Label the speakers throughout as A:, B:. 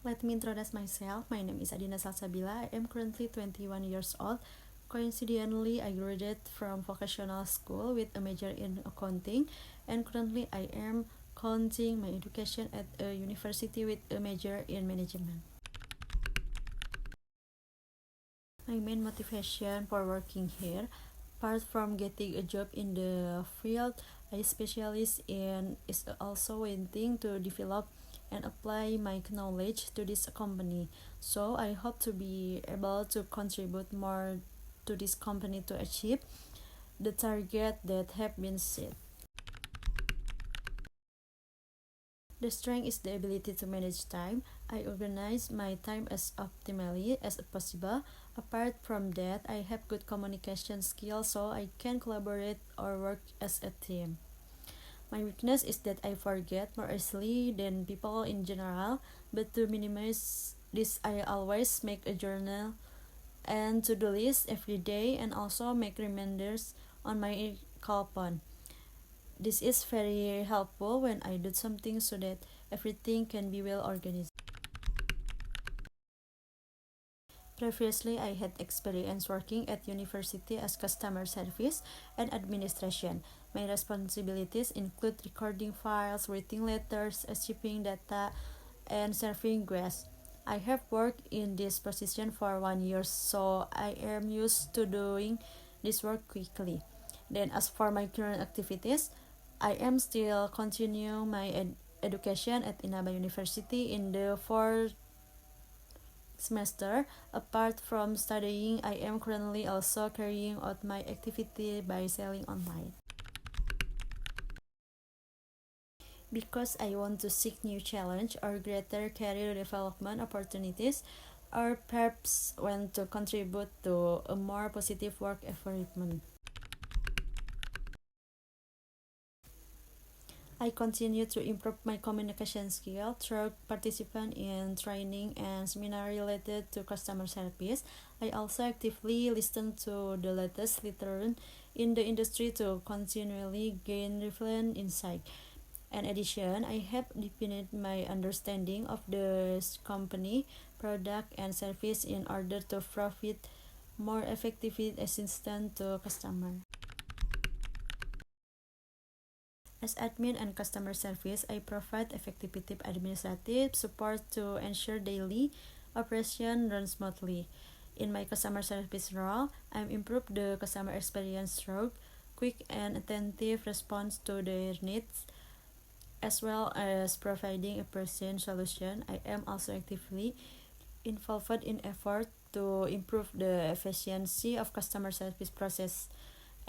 A: Let me introduce myself. My name is Adinda. I am currently 21 years old. Coincidentally, I graduated from vocational school with a major in accounting, and currently I am continuing my education at a university with a major in management. My main motivation for working here, apart from getting a job in the field I specialize in, is also wanting to develop and apply my knowledge to this company. So I hope to be able to contribute more to this company to achieve the target that have been set. The strength is the ability to manage time. I organize my time as optimally as possible. Apart from that, I have good communication skills so I can collaborate or work as a team. My weakness is that I forget more easily than people in general, but to minimize this, I always make a journal and to-do list every day and also make reminders on my cell phone. This is very helpful when I do something so that everything can be well organized. Previously, I had experience working at university as customer service and administration. My responsibilities include recording files, writing letters, shipping data, and serving guests. I have worked in this position for 1 year, so I am used to doing this work quickly. Then, as for my current activities, I am still continuing my education at Inaba University in the fourth semester. Apart from studying, I am currently also carrying out my activity by selling online. Because I want to seek new challenge or greater career development opportunities, or perhaps want to contribute to a more positive work environment. I continue to improve my communication skill through participation in training and seminar related to customer service. I also actively listen to the latest literature in the industry to continually gain relevant insight. In addition, I have deepened my understanding of the company, product, and service in order to provide more effective assistance to customers. As admin and customer service, I provide effective administrative support to ensure daily operation runs smoothly. In my customer service role, I improve the customer experience through quick and attentive response to their needs, as well as providing a present solution. I am also actively involved in effort to improve the efficiency of customer service process,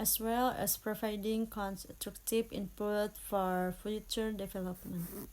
A: as well as providing constructive input for future development.